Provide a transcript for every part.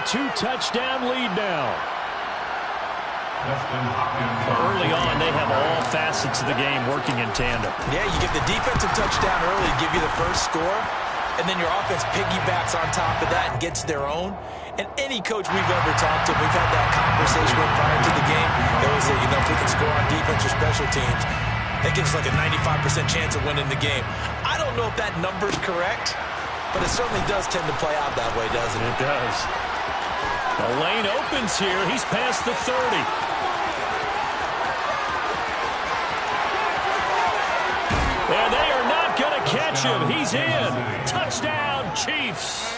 a 2-touchdown lead now. Early on, they have all facets of the game working in tandem. Yeah, you get the defensive touchdown early, give you the first score, and then your offense piggybacks on top of that and gets their own. And any coach we've ever talked to, we've had that conversation with prior to the game. They always say, if we can score on defense or special teams, that gives us like a 95% chance of winning the game. I don't know if that number's correct, but it certainly does tend to play out that way, doesn't it? It does. The lane opens here. He's past the 30. And they are not going to catch him. He's in. Touchdown, Chiefs.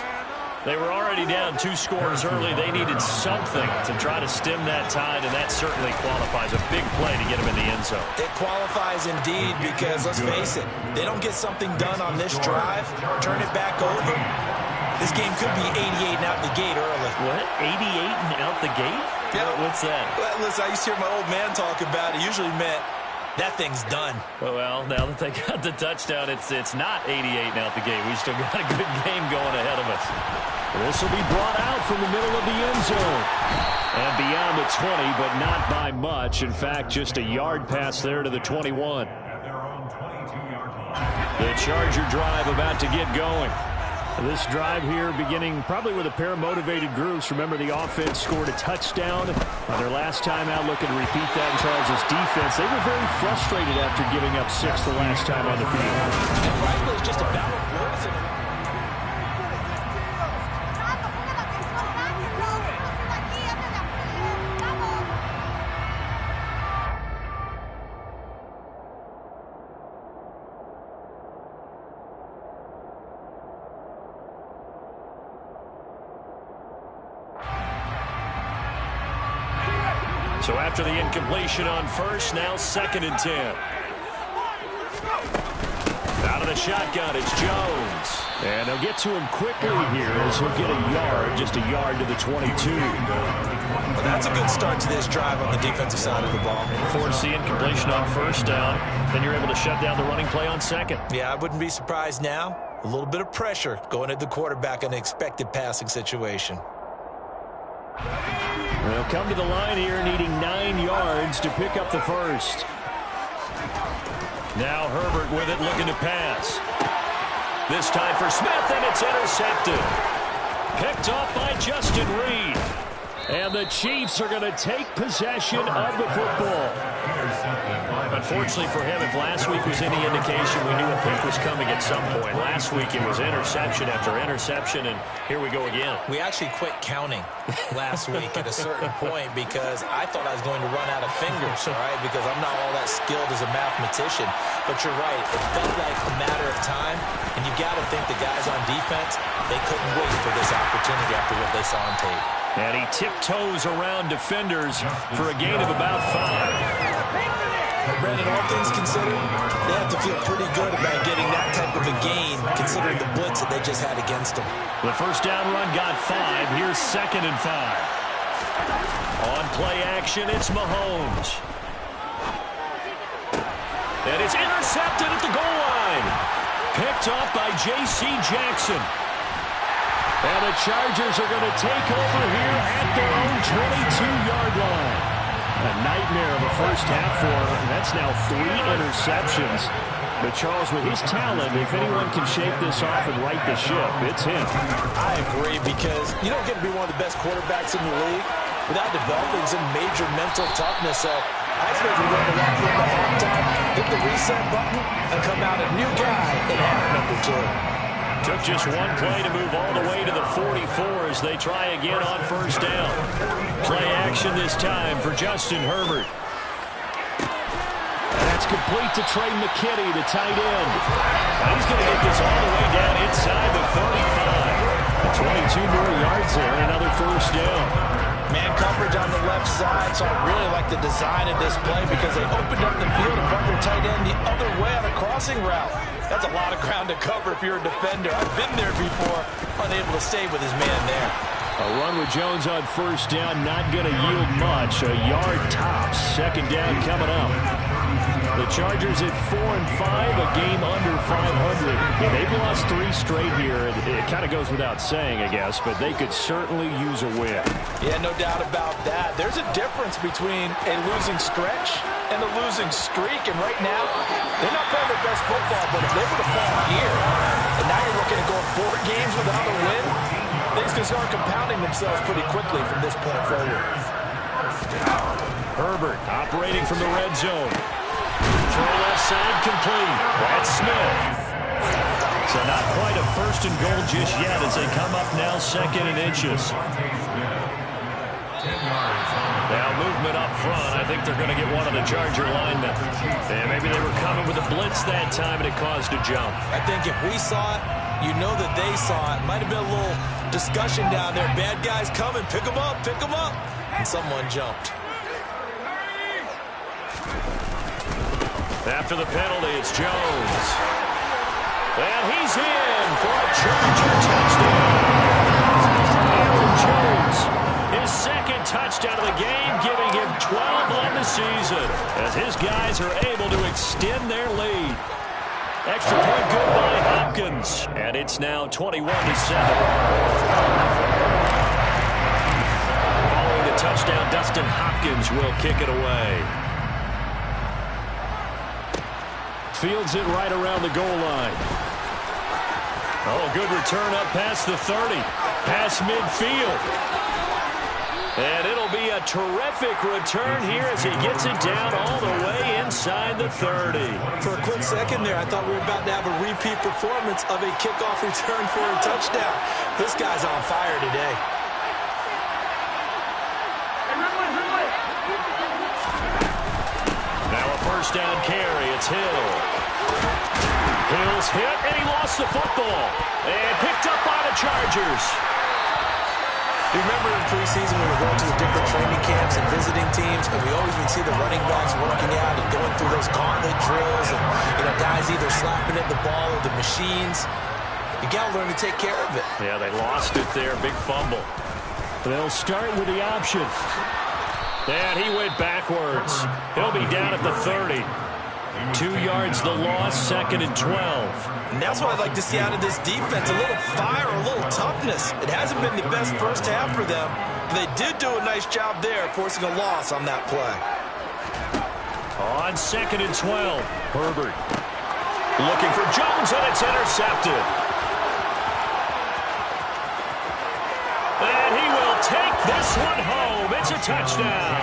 They were already down 2 scores early. They needed something to try to stem that tide, and that certainly qualifies. A big play to get him in the end zone. It qualifies indeed because, let's face it, they don't get something done on this drive, turn it back over. This game could be 88 and out the gate early. What? 88 and out the gate? Yeah. What's that? Well, listen, I used to hear my old man talk about it. Usually meant that thing's done. Well, now that they got the touchdown, it's not 88 and out the gate. We still got a good game going ahead of us. This will be brought out from the middle of the end zone. And beyond the 20, but not by much. In fact, just a yard pass there to the 21. The Charger drive about to get going. This drive here beginning probably with a pair of motivated groups. Remember, the offense scored a touchdown on their last time out. Looking to repeat that in Charles' defense. They were very frustrated after giving up 6 the last time on the field. And rightly, it's just a battle of words. So after the incompletion on first, now 2nd and 10. Out of the shotgun, it's Jones. And they'll get to him quickly here as he'll get a yard, just a yard to the 22. Well, that's a good start to this drive on the defensive side of the ball. Force the incompletion on first down, then you're able to shut down the running play on 2nd. Yeah, I wouldn't be surprised now. A little bit of pressure going at the quarterback in an expected passing situation. They'll come to the line here needing 9 yards to pick up the first. Now Herbert with it, looking to pass. This time for Smith, and it's intercepted. Picked off by Justin Reed. And the Chiefs are going to take possession of the football. Unfortunately for him, if last week was any indication, we knew a pick was coming at some point. Last week it was interception after interception, and here we go again. We actually quit counting last week at a certain point because I thought I was going to run out of fingers, all right, because I'm not all that skilled as a mathematician. But you're right, it felt like a matter of time, and you got to think the guys on defense, they couldn't wait for this opportunity after what they saw on tape. And he tiptoes around defenders for a gain of about 5. Brandon, all things considered, they have to feel pretty good about getting that type of a gain, considering the blitz that they just had against them. The first down run got 5. Here's 2nd and 5. On play action, it's Mahomes. And it's intercepted at the goal line. Picked off by J.C. Jackson. And the Chargers are going to take over here at their own 22-yard line. A nightmare of a first half for him. That's now 3 interceptions. But Charles, with his talent, if anyone can shake this off and right the ship, it's him. I agree, because you don't get to be one of the best quarterbacks in the league without developing some major mental toughness. So I expect we're going to lock in the halftime, hit the reset button, and come out a new guy in half number 2. Took just one play to move all the way to the 44 as they try again on first down. Play action this time for Justin Herbert. And that's complete to Trey McKitty, the tight end. And he's going to get this all the way down inside the 35. 22 more yards there and another first down. Man coverage on the left side, so I really like the design of this play because they opened up the field and brought their tight end the other way on a crossing route. That's a lot of ground to cover if you're a defender. I've been there before, unable to stay with his man there. A run with Jones on first down, not going to yield much. A yard tops. 2nd down coming up. The Chargers at 4-5, a game under 500. Yeah, they've lost 3 straight here. It kind of goes without saying, I guess, but they could certainly use a win. Yeah, no doubt about that. There's a difference between a losing stretch and a losing streak, and right now, they're not playing their best football, but if they were to fall here, and now you're looking at going 4 games without a win, things can start compounding themselves pretty quickly from this point forward. Herbert operating from the red zone. Throw left side complete. That's Smith. So not quite a 1st and goal just yet as they come up now 2nd and inches. Now movement up front. I think they're going to get one of the Charger linemen. And maybe they were coming with a blitz that time and it caused a jump. I think if we saw it, you know that they saw it. Might have been a little discussion down there. Bad guys coming. Pick them up. Pick them up. And someone jumped. After the penalty, it's Jones. And he's in for a Charger touchdown. Aaron Jones, his 2nd touchdown of the game, giving him 12 on the season as his guys are able to extend their lead. Extra point good by Hopkins, and it's now 21-7. Following the touchdown, Dustin Hopkins will kick it away. Fields it right around the goal line. Oh, good return up past the 30. Past midfield. And it'll be a terrific return here as he gets it down all the way inside the 30. For a quick second there, I thought we were about to have a repeat performance of a kickoff return for a touchdown. This guy's on fire today. Now a 1st down carry. It's Hill. Hill's hit, and he lost the football. And picked up by the Chargers. You remember in preseason when we were going to the different training camps and visiting teams, and we always would see the running backs working out and going through those gauntlet drills, and guys either slapping at the ball or the machines. You got to learn to take care of it. Yeah, they lost it there. Big fumble. They'll start with the option. And he went backwards. He'll be down at the 30. 2 yards the loss, 2nd and 12. And that's what I'd like to see out of this defense. A little fire, a little toughness. It hasn't been the best first half for them, but they did do a nice job there, forcing a loss on that play. On 2nd and 12, Herbert looking for Jones, and it's intercepted. And he will take this one home. It's a touchdown.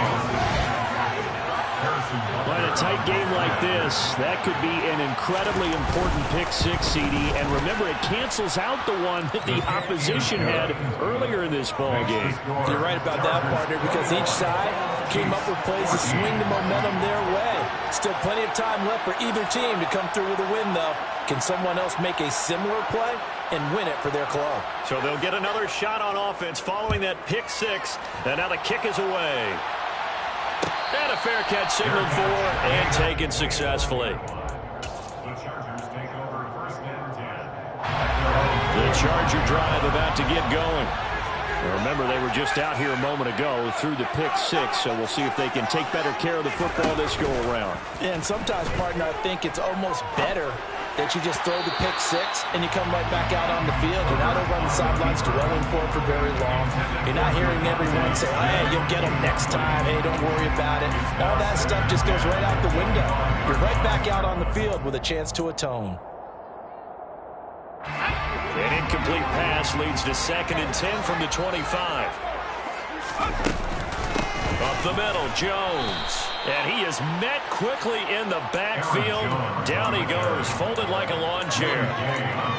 In a tight game like this, that could be an incredibly important pick-6, CD. And remember, it cancels out the one that the opposition had earlier in this ball game. You're right about that, partner, because each side came up with plays to swing the momentum their way. Still plenty of time left for either team to come through with a win, though. Can someone else make a similar play and win it for their club? So they'll get another shot on offense following that pick-6, and now the kick is away. And a fair catch signaled for and taken successfully. The Charger drive about to get going. Remember, they were just out here a moment ago through the pick-6, so we'll see if they can take better care of the football this go-around. And sometimes, partner, I think it's almost better that you just throw the pick-6 and you come right back out on the field. You're not over on the sidelines dwelling for it for very long. You're not hearing everyone say, hey, you'll get them next time. Hey, don't worry about it. All that stuff just goes right out the window. You're right back out on the field with a chance to atone. An incomplete pass leads to 2nd and 10 from the 25. Up the middle, Jones. And he is met quickly in the backfield. Down he goes, folded like a lawn chair.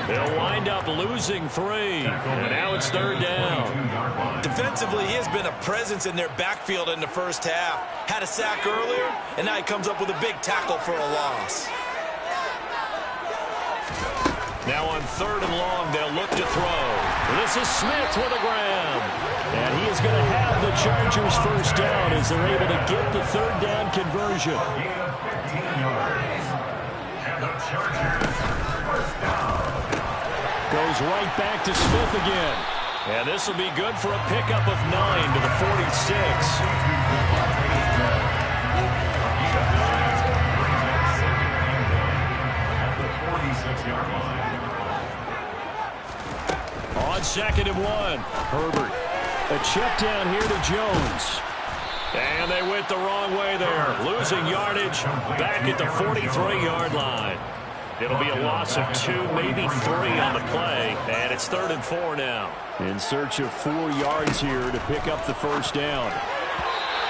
They'll wind up losing 3. And now it's 3rd down. Defensively, he has been a presence in their backfield in the first half. Had a sack earlier, and now he comes up with a big tackle for a loss. Now on 3rd and long, they'll look to throw. This is Smith with a grab. And he is going to have the Chargers first down as they're able to get the 3rd down conversion. Goes right back to Smith again. And this will be good for a pickup of 9 to the 46. On 2nd and 1, Herbert. A check down here to Jones. And they went the wrong way there. Losing yardage back at the 43-yard line. It'll be a loss of 2, maybe 3 on the play. And it's 3rd and 4 now. In search of 4 yards here to pick up the first down.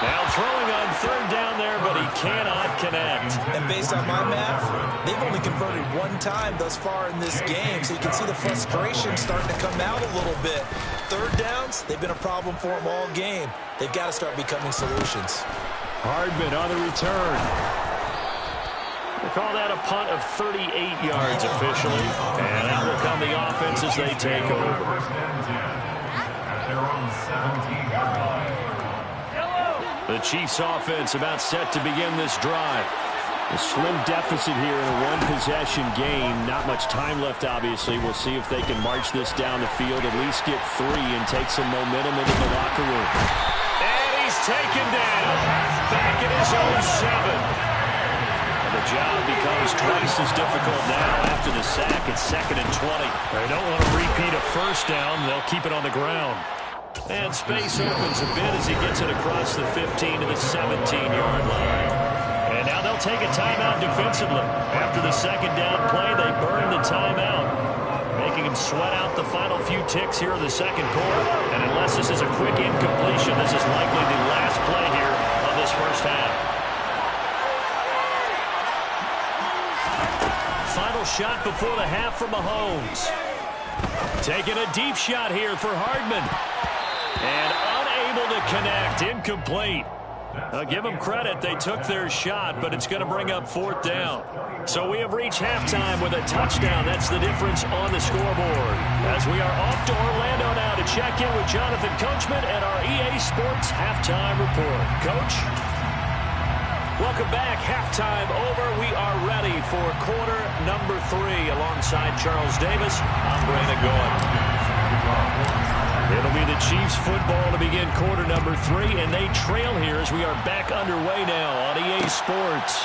Now throwing on 3rd down there, but he cannot connect. And based on my math, they've only converted 1 time thus far in this game, so you can see the frustration starting to come out a little bit. 3rd downs, they've been a problem for them all game. They've got to start becoming solutions. Hardman on the return. They call that a punt of 38 yards officially. And out will come the offense as they take over. The Chiefs offense about set to begin this drive. A slim deficit here in a one-possession game. Not much time left, obviously. We'll see if they can march this down the field, at least get 3, and take some momentum into the locker room. And he's taken down. Back at his own 7. And the job becomes twice as difficult now after the sack. It's 2nd and 20. They don't want to repeat a first down. They'll keep it on the ground. And space opens a bit as he gets it across the 15 to the 17-yard line. And now they'll take a timeout defensively. After the 2nd down play, they burn the timeout, making him sweat out the final few ticks here in the 2nd quarter. And unless this is a quick incompletion, this is likely the last play here of this first half. Final shot before the half from Mahomes. Taking a deep shot here for Hardman. And unable to connect. Incomplete. I'll give them credit. They took their shot, but it's going to bring up 4th down. So we have reached halftime with a touchdown. That's the difference on the scoreboard. As we are off to Orlando now to check in with Jonathan Coachman and our EA Sports Halftime Report. Coach? Welcome back. Halftime over. We are ready for quarter number 3 alongside Charles Davis. I'm Brandon Gould. It'll be the Chiefs football to begin quarter number 3, and they trail here as we are back underway now on EA Sports.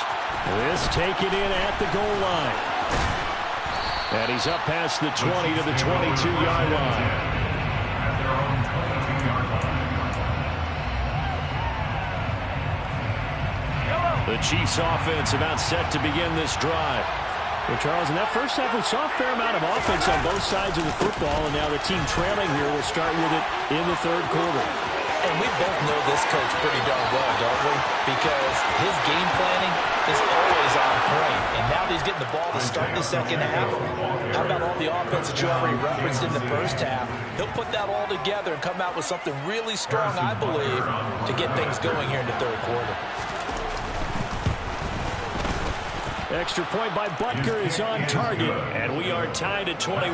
This taken in at the goal line. And he's up past the 20 to the 22-yard line. The Chiefs offense about set to begin this drive. Well, Charles, in that first half, we saw a fair amount of offense on both sides of the football, and now the team trailing here will start with it in the 3rd quarter. And we both know this coach pretty darn well, don't we? Because his game planning is always on point. And now that he's getting the ball to start the 2nd half, how about all the offense that you already referenced in the first half? He'll put that all together and come out with something really strong, I believe, to get things going here in the 3rd quarter. Extra point by Butker is on target, and we are tied at 21.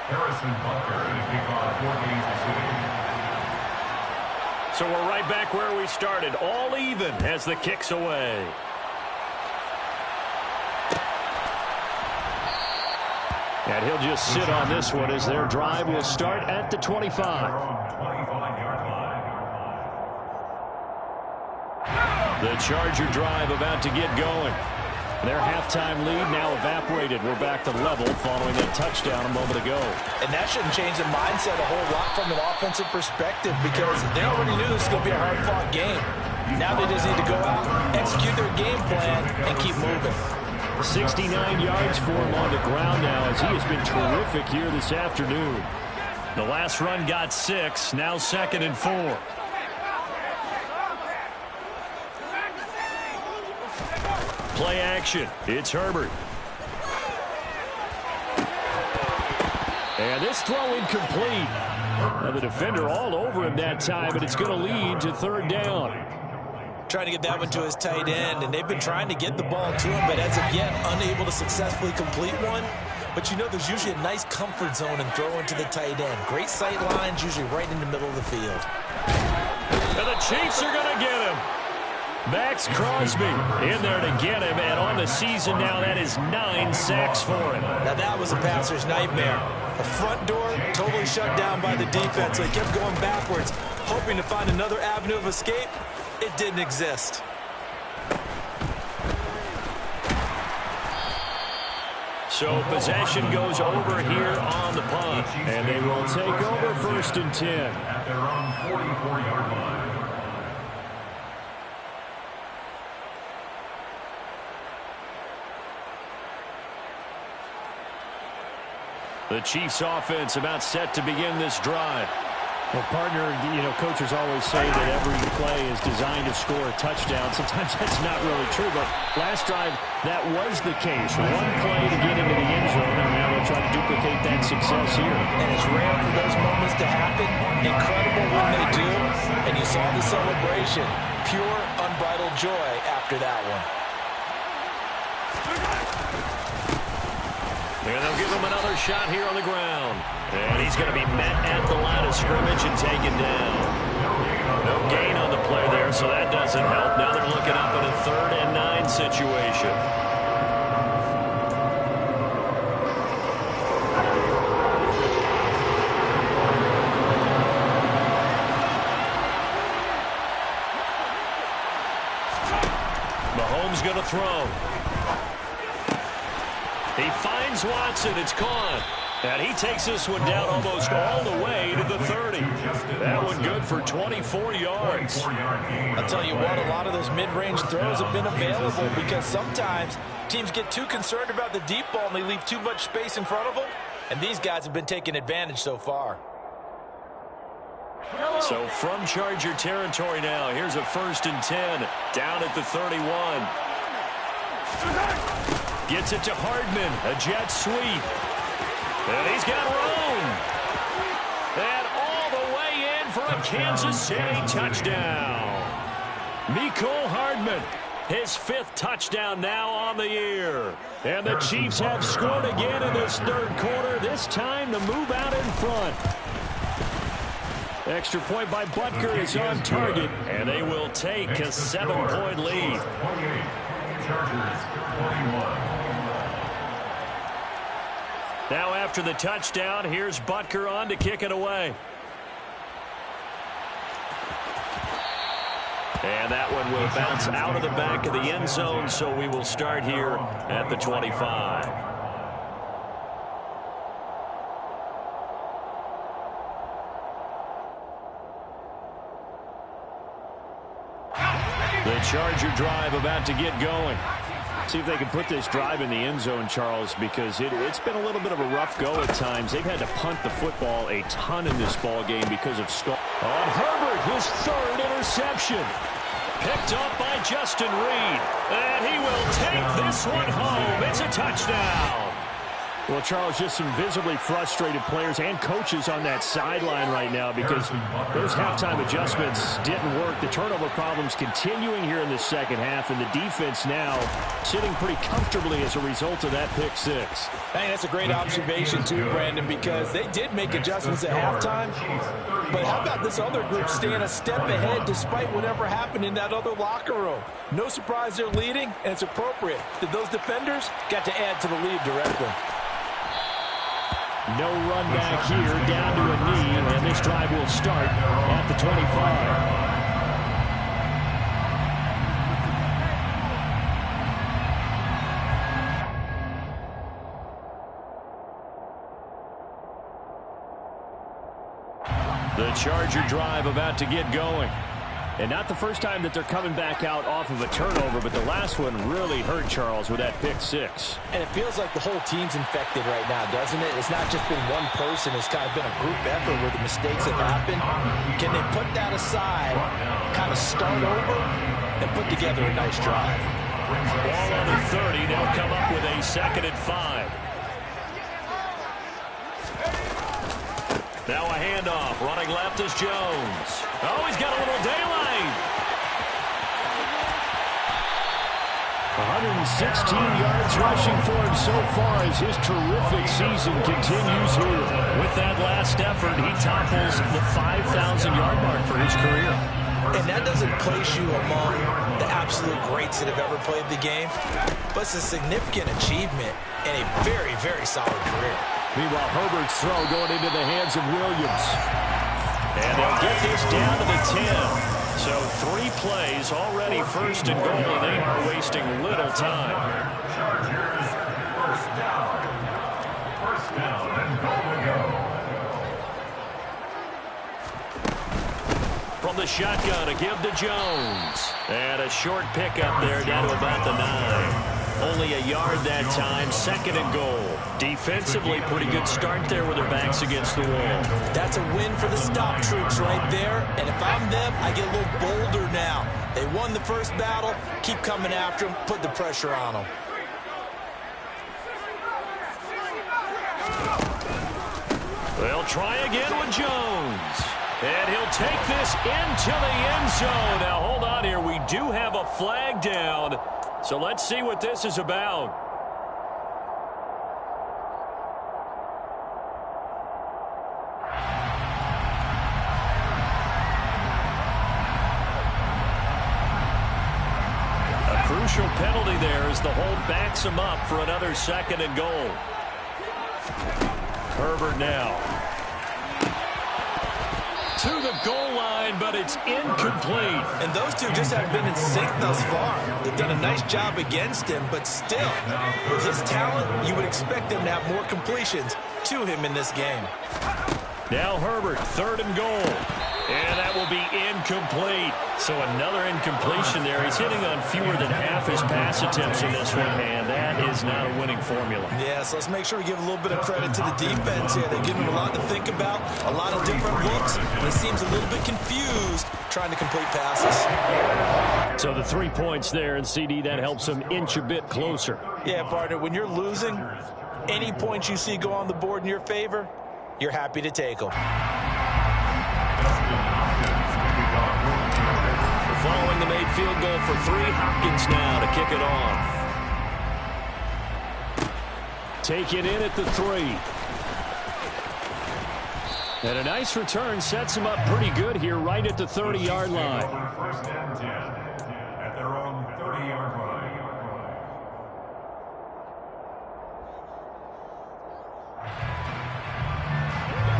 Harrison Butker to kick off 4 games this So week. we're right back where we started, all even as the kick's away. And he'll just sit on this one as their drive will start at the 25. The Charger drive about to get going. Their halftime lead now evaporated. We're back to level following that touchdown a moment ago. And that shouldn't change the mindset a whole lot from an offensive perspective because they already knew this was going to be a hard-fought game. Now they just need to go out, execute their game plan, and keep moving. 69 yards for him on the ground now as he has been terrific here this afternoon. The last run got 6, now 2nd and 4. Play action. It's Herbert. And this throw incomplete. Now the defender all over him that time, but it's going to lead to 3rd down. Trying to get that one to his tight end, and they've been trying to get the ball to him, but as of yet, unable to successfully complete one. But you know there's usually a nice comfort zone in throwing to the tight end. Great sight lines, usually right in the middle of the field. And the Chiefs are going to get him. Max Crosby in there to get him, and on the season now, that is 9 sacks for him. Now that was a passer's nightmare. The front door totally shut down by the defense, so he kept going backwards, hoping to find another avenue of escape. It didn't exist. So possession goes over here on the punt, and they will take over 1st and 10. At their own 44-yard line. The Chiefs offense about set to begin this drive. Well, partner, coaches always say that every play is designed to score a touchdown. Sometimes that's not really true, but last drive, that was the case. One play to get into the end zone, and now they'll try to duplicate that success here. And it's rare for those moments to happen. Incredible when they do. And you saw the celebration. Pure, unbridled joy after that one. And they'll give him another shot here on the ground. And he's going to be met at the line of scrimmage and taken down. No gain on the play there, so that doesn't help. Now they're looking up at a 3rd and 9 situation. Mahomes going to throw. He finds Watson. It's caught. And he takes this one down almost all the way to the 30. That one good for 24 yards. I'll tell you what, a lot of those mid-range throws have been available because sometimes teams get too concerned about the deep ball and they leave too much space in front of them. And these guys have been taking advantage so far. So from Charger territory now, here's a 1st and 10 down at the 31. Gets it to Hardman, a jet sweep. And he's got room. And all the way in for a Kansas City touchdown. Mecole Hardman, his 5th touchdown now on the year. And the Chiefs have scored again in this 3rd quarter, this time to move out in front. Extra point by Butker is on target, and they will take a 7-point lead. Chargers 21. Now after the touchdown, here's Butker on to kick it away. And that one will bounce out of the back of the end zone, so we will start here at the 25. The Charger drive about to get going. See if they can put this drive in the end zone, Charles, because it's been a little bit of a rough go at times. They've had to punt the football a ton in this ball game because of Skull. On Herbert, his 3rd interception. Picked up by Justin Reed. And he will take this one home. It's a touchdown. Well, Charles, just some visibly frustrated players and coaches on that sideline right now because those halftime adjustments didn't work. The turnover problems continuing here in the 2nd half, and the defense now sitting pretty comfortably as a result of that pick 6. I think that's a great observation too, Brandon, because they did make adjustments at halftime. But how about this other group staying a step ahead despite whatever happened in that other locker room? No surprise they're leading, and it's appropriate that those defenders got to add to the lead directly. No run back here, down to a knee, and this drive will start at the 25. The Charger drive about to get going. And not the first time that they're coming back out off of a turnover, but the last one really hurt Charles with that pick 6. And it feels like the whole team's infected right now, doesn't it? It's not just been one person. It's kind of been a group effort where the mistakes have happened. Can they put that aside, kind of start over, and put together a nice drive? Ball on the 30. They'll come up with a 2nd and 5. Now a handoff. Running left is Jones. Oh, he's got a little daylight. 116 yards rushing for him so far as his terrific season continues here. With that last effort, he topples the 5,000-yard mark for his career. And that doesn't place you among the absolute greats that have ever played the game, but it's a significant achievement and a very, very solid career. Meanwhile, Herbert's throw going into the hands of Williams. And they'll get this down to the 10. So 3 plays already, first and goal, and they are wasting little time. Chargers, first down. First down and goal to go. From the shotgun, a give to Jones. And a short pickup there down to about the 9. Only a yard that time, second and goal. Defensively, pretty good start there with their backs against the wall. That's a win for the stop troops right there. And if I'm them, I get a little bolder now. They won the first battle. Keep coming after them. Put the pressure on them. They'll try again with Jones. And he'll take this into the end zone. Now, hold on here. We do have a flag down. So let's see what this is about. A crucial penalty there as the hold backs him up for another second and goal. Herbert now to the goal line, but it's incomplete. And those two just haven't been in sync thus far. They've done a nice job against him, but still, with his talent, you would expect them to have more completions to him in this game. Now Herbert, third and goal. And that will be incomplete. So another incompletion there. He's hitting on fewer than half his pass attempts in this one, and that is not a winning formula. Yeah, so let's make sure we give a little bit of credit to the defense here. They give him a lot to think about, a lot of different looks, and he seems a little bit confused trying to complete passes. So the 3 points there, and CD, that helps him inch a bit closer. Yeah, partner, when you're losing, any points you see go on the board in your favor, you're happy to take them. Following the made field goal for 3, Hopkins now to kick it off. Taken in at the 3. And a nice return sets him up pretty good here right at the 30-yard line. First and 10 at their own 30-yard line.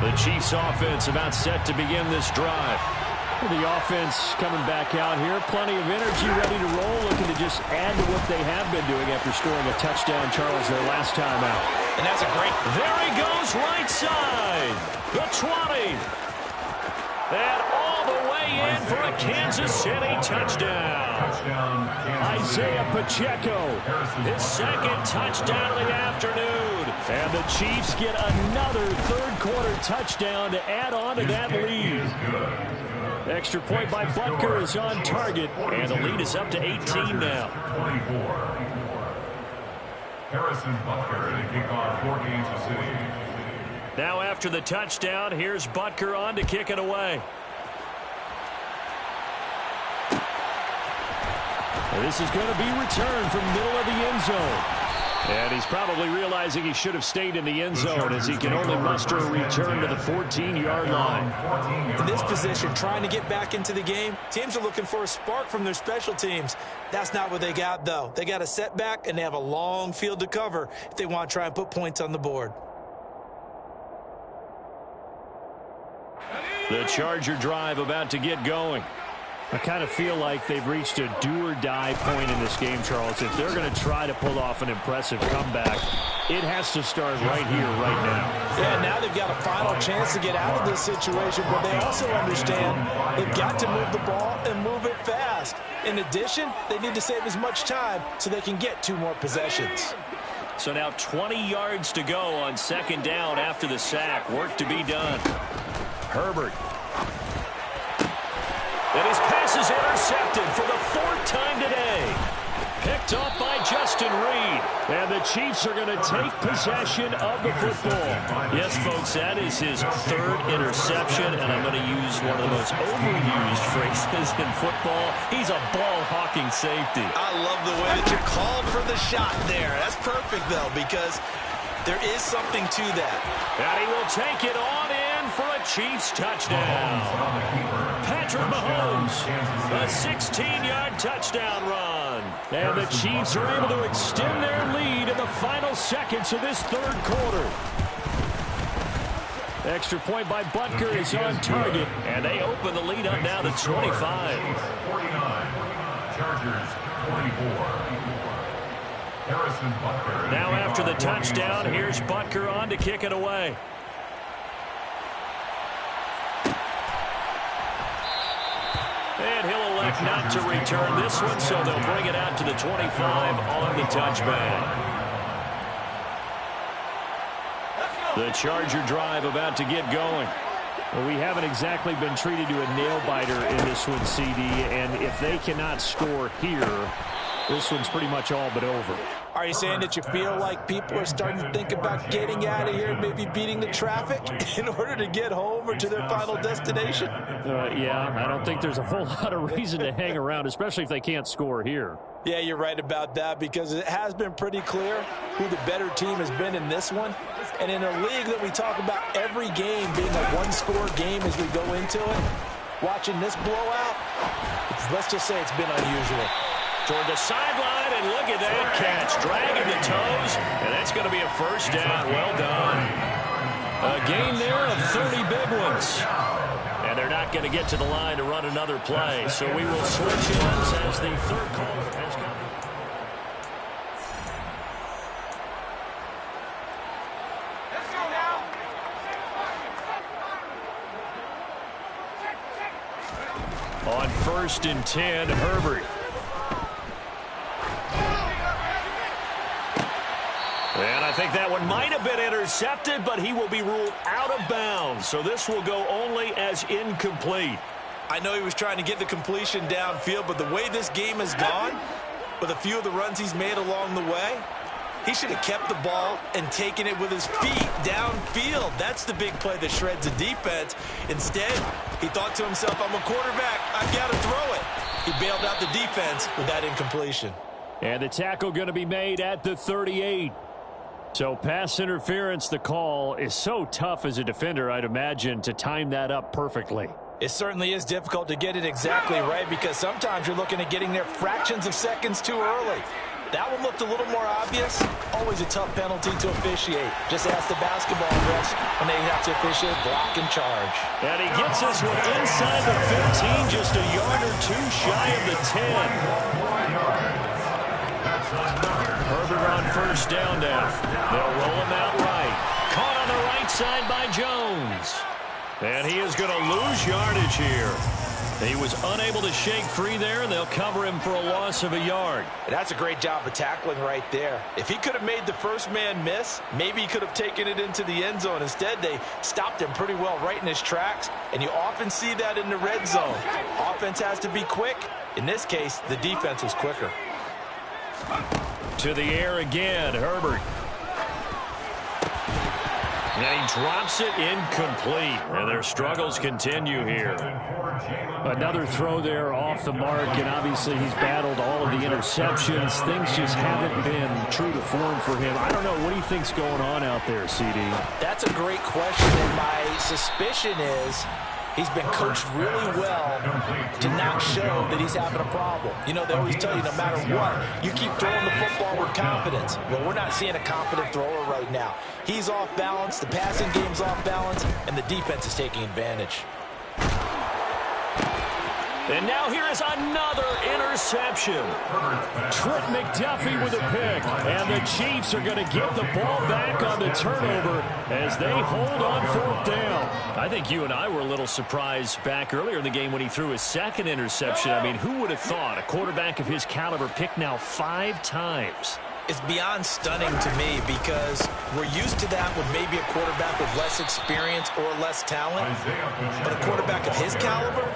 The Chiefs offense about set to begin this drive. The offense coming back out here. Plenty of energy, ready to roll, looking to just add to what they have been doing after scoring a touchdown, Charles, their last time out. And that's a great... There he goes, right side. The 20. And all the way in for a Kansas City touchdown. Isaiah Pacheco, his second touchdown of the afternoon. And the Chiefs get another third-quarter touchdown to add on to that lead. Extra point by Butker is on target, and the lead is up to 18 now. 24. Harrison Butker to kick off for Kansas City. Now after the touchdown, here's Butker on to kick it away. And this is going to be returned from middle of the end zone. And he's probably realizing he should have stayed in the end zone as he can only muster a return to the 14-yard line. In this position, trying to get back into the game, teams are looking for a spark from their special teams. That's not what they got, though. They got a setback, and they have a long field to cover if they want to try and put points on the board. The Charger drive about to get going. I kind of feel like they've reached a do-or-die point in this game, Charles. If they're going to try to pull off an impressive comeback, it has to start right here, right now. Yeah, now they've got a final chance to get out of this situation, but they also understand they've got to move the ball and move it fast. In addition, they need to save as much time so they can get 2 more possessions. So now 20 yards to go on second down after the sack. Work to be done. Herbert. And his pass is intercepted for the 4th time today. Picked off by Justin Reed. And the Chiefs are going to take possession of the football. Yes, folks, that is his 3rd interception, and I'm going to use one of the most overused phrases in football. He's a ball-hawking safety. I love the way that you called for the shot there. That's perfect, though, because there is something to that. And he will take it on in for a Chiefs touchdown. Patrick Mahomes, a 16-yard touchdown run. And the Chiefs are able to extend their lead in the final seconds of this third quarter. Extra point by Butker is on target, and they open the lead up now to 25. 49, Chargers 24. Harrison Butker. Now after the touchdown, here's Butker on to kick it away. And he'll elect not to return this one, so they'll bring it out to the 25 on the touchback. The Charger drive about to get going. Well, we haven't exactly been treated to a nail-biter in this one, CD, and if they cannot score here, this one's pretty much all but over. Are you saying that you feel like people are starting to think about getting out of here and maybe beating the traffic in order to get home or to their final destination? Yeah, I don't think there's a whole lot of reason to hang around, especially if they can't score here. Yeah, you're right about that, because it has been pretty clear who the better team has been in this one. And in a league that we talk about every game being a one-score game as we go into it, watching this blowout, let's just say it's been unusual. Toward the sideline, and look at that catch. Dragging the toes, and that's going to be a first down. Well done. A gain there of 30 big ones. And they're not going to get to the line to run another play. So we will switch ends as the third caller has come. On 1st and 10, Herbert. And I think that one might have been intercepted, but he will be ruled out of bounds. So this will go only as incomplete. I know he was trying to get the completion downfield, but the way this game has gone, with a few of the runs he's made along the way, he should have kept the ball and taken it with his feet downfield. That's the big play that shreds the defense. Instead, he thought to himself, I'm a quarterback, I've got to throw it. He bailed out the defense with that incompletion. And the tackle going to be made at the 38. So pass interference, the call is so tough as a defender, I'd imagine, to time that up perfectly. It certainly is difficult to get it exactly right, because sometimes you're looking at getting there fractions of seconds too early. That one looked a little more obvious. Always a tough penalty to officiate. Just ask the basketball refs when they have to officiate block and charge. And he gets this one inside the 15, just a yard or two shy of the 10. Herbert on 1st down now. They'll roll him out right. Caught on the right side by Jones. And he is going to lose yardage here. He was unable to shake free there, and they'll cover him for a loss of a yard. That's a great job of tackling right there. If he could have made the first man miss, maybe he could have taken it into the end zone. Instead, they stopped him pretty well right in his tracks, and you often see that in the red zone. Offense has to be quick. In this case, the defense was quicker. To the air again, Herbert. And he drops it incomplete. And their struggles continue here. Another throw there off the mark, and obviously he's battled all of the interceptions. Things just haven't been true to form for him. I don't know. What do you think's going on out there, CD? That's a great question, and my suspicion is he's been coached really well to not show that he's having a problem. You know, they always tell you no matter what, you keep throwing the football with confidence. Well, we're not seeing a confident thrower right now. He's off balance, the passing game's off balance, and the defense is taking advantage. And now here is another interception. Trent McDuffie with a pick. And the Chiefs are going to get the ball back on the turnover as they hold on 4th down. I think you and I were a little surprised back earlier in the game when he threw his second interception. I mean, who would have thought a quarterback of his caliber picked now 5 times? It's beyond stunning to me, because we're used to that with maybe a quarterback with less experience or less talent. But a quarterback of his caliber,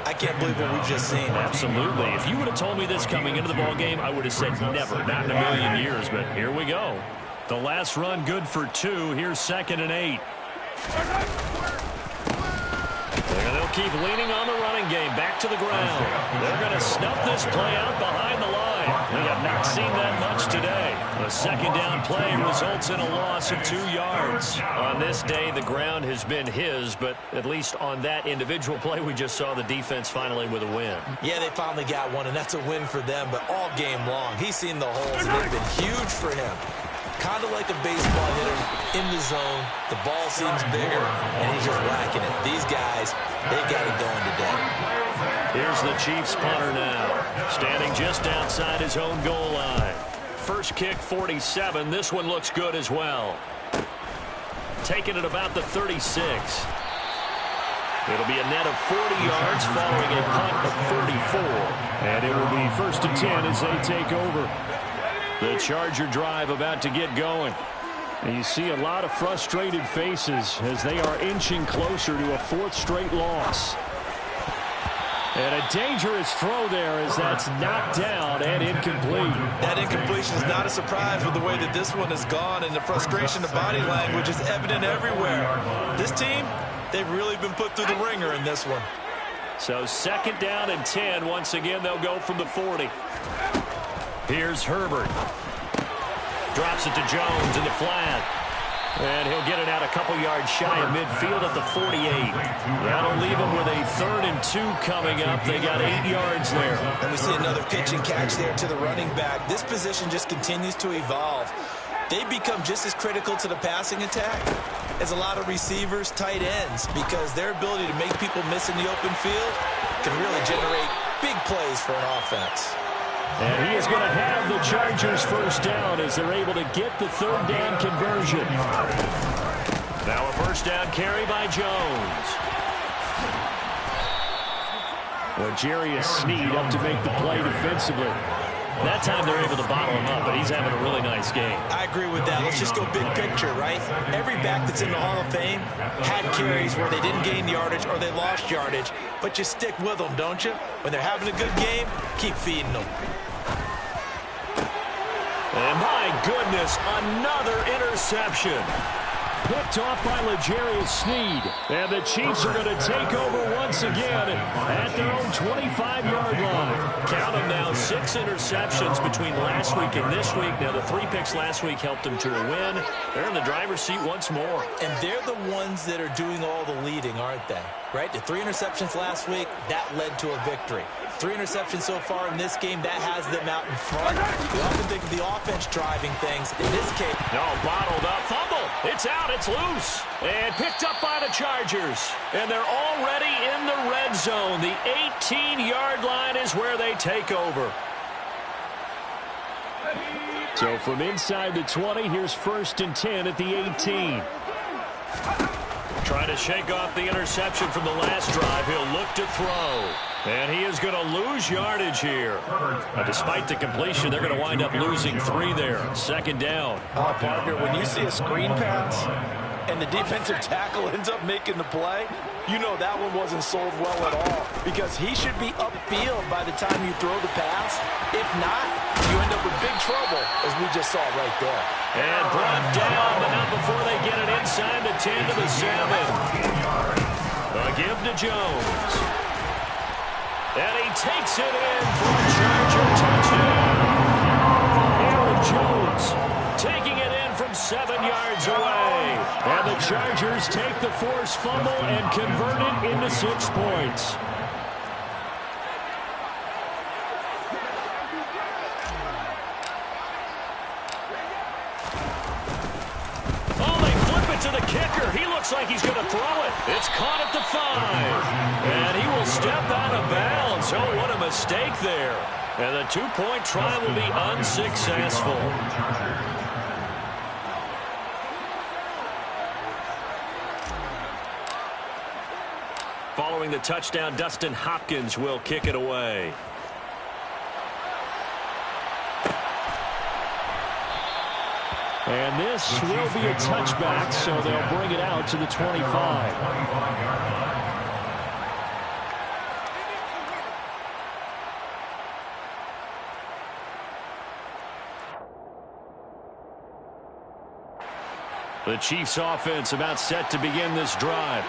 I can't believe what we've just seen. Absolutely. If you would have told me this coming into the ballgame, I would have said never, not in a million years. But here we go. The last run good for 2. Here's 2nd and 8. They'll keep leaning on the running game. Back to the ground. They're going to snuff this play out behind the line. We have not seen that much today. A second down play results in a loss of 2 yards. On this day, the ground has been his, but at least on that individual play, we just saw the defense finally with a win. Yeah, they finally got one, and that's a win for them, but all game long, he's seen the holes, and they've been huge for him. Kind of like a baseball hitter in the zone. The ball seems bigger, and he's just whacking it. These guys, they got it going today. Here's the Chiefs punter now, standing just outside his own goal line. First kick, 47. This one looks good as well. Taking it about the 36. It'll be a net of 40 yards following a punt of 34. And it will be 1st and 10 as they take over. The Charger drive about to get going. And you see a lot of frustrated faces as they are inching closer to a 4th straight loss. And a dangerous throw there as that's knocked down and incomplete. That incompletion is not a surprise with the way that this one has gone, and the frustration of body language is evident everywhere. This team, they've really been put through the ringer in this one. So 2nd down and 10. Once again, they'll go from the 40. Here's Herbert. Drops it to Jones in the flat. And he'll get it out a couple yards shy of midfield at the 48. That'll leave him with a 3rd and 2 coming up. They got 8 yards there. And we see another pitch and catch there to the running back. This position just continues to evolve. They become just as critical to the passing attack as a lot of receivers, tight ends, because their ability to make people miss in the open field can really generate big plays for an offense. And he is going to have the Chargers 1st down as they're able to get the 3rd down conversion. Now a 1st down carry by Jones. L'Jarius Sneed up to make the play defensively. That time they're able to bottle him up, but he's having a really nice game. I agree with that. Let's just go big picture, right? Every back that's in the Hall of Fame had carries where they didn't gain yardage or they lost yardage, but you stick with them, don't you? When they're having a good game, keep feeding them. And my goodness, another interception. Picked off by L'Jarius Sneed. And the Chiefs are going to take over once again at their own 25-yard line. Count them now, 6 interceptions between last week and this week. Now, the 3 picks last week helped them to a win. They're in the driver's seat once more. And they're the ones that are doing all the leading, aren't they? Right? The 3 interceptions last week, that led to a victory. 3 interceptions so far in this game, that has them out in front. We often think of the offense driving things. In this case, no, bottled up, fumble. It's out, it's loose. And picked up by the Chargers. And they're already in the red zone. The 18-yard line is where they take over. So from inside the 20, here's 1st and 10 at the 18. Trying to shake off the interception from the last drive. He'll look to throw. And he is going to lose yardage here. Despite the completion, they're going to wind up losing 3 there. 2nd down. Oh, partner, when you see a screen pass and the defensive tackle ends up making the play, you know that one wasn't sold well at all, because he should be upfield by the time you throw the pass. If not, you end up with big trouble, as we just saw right there. And brought down, but not before they get it inside the 10 to the 7. A give to Jones. And he takes it in for a Charger touchdown. Aaron Jones taking it in from 7 yards away. And the Chargers take the forced fumble and convert it into 6 points. Oh, they flip it to the kicker. He looks like he's going to throw it. It's caught at the 5. And he will step out of bounds. Oh, what a mistake there. And the 2-point try will be unsuccessful. Following the touchdown, Dustin Hopkins will kick it away. And this will be a touchback, so they'll bring it out to the 25. The Chiefs offense about set to begin this drive.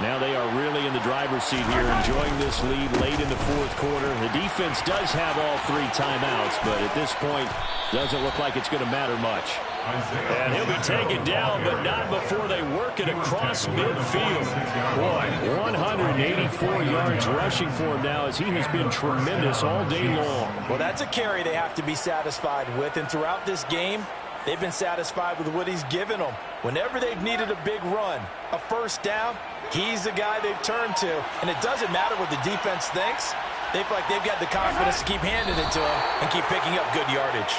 Now they are really in the driver's seat here, enjoying this lead late in the fourth quarter. The defense does have all 3 timeouts, but at this point, doesn't look like it's going to matter much. And he'll be taken down, but not before they work it across midfield. Boy, 184 yards rushing for him now as he has been tremendous all day long. Well, that's a carry they have to be satisfied with, and throughout this game, they've been satisfied with what he's given them. Whenever they've needed a big run, a first down, he's the guy they've turned to. And it doesn't matter what the defense thinks. They feel like they've got the confidence to keep handing it to him and keep picking up good yardage.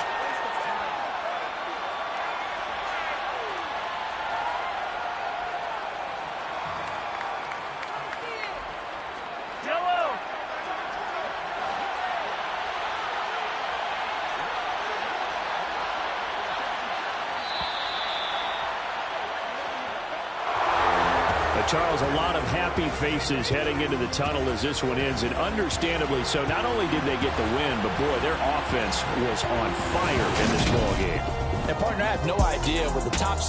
Charles, a lot of happy faces heading into the tunnel as this one ends, and understandably so. Not only did they get the win, but, boy, their offense was on fire in this ball game. And, partner, I have no idea what the top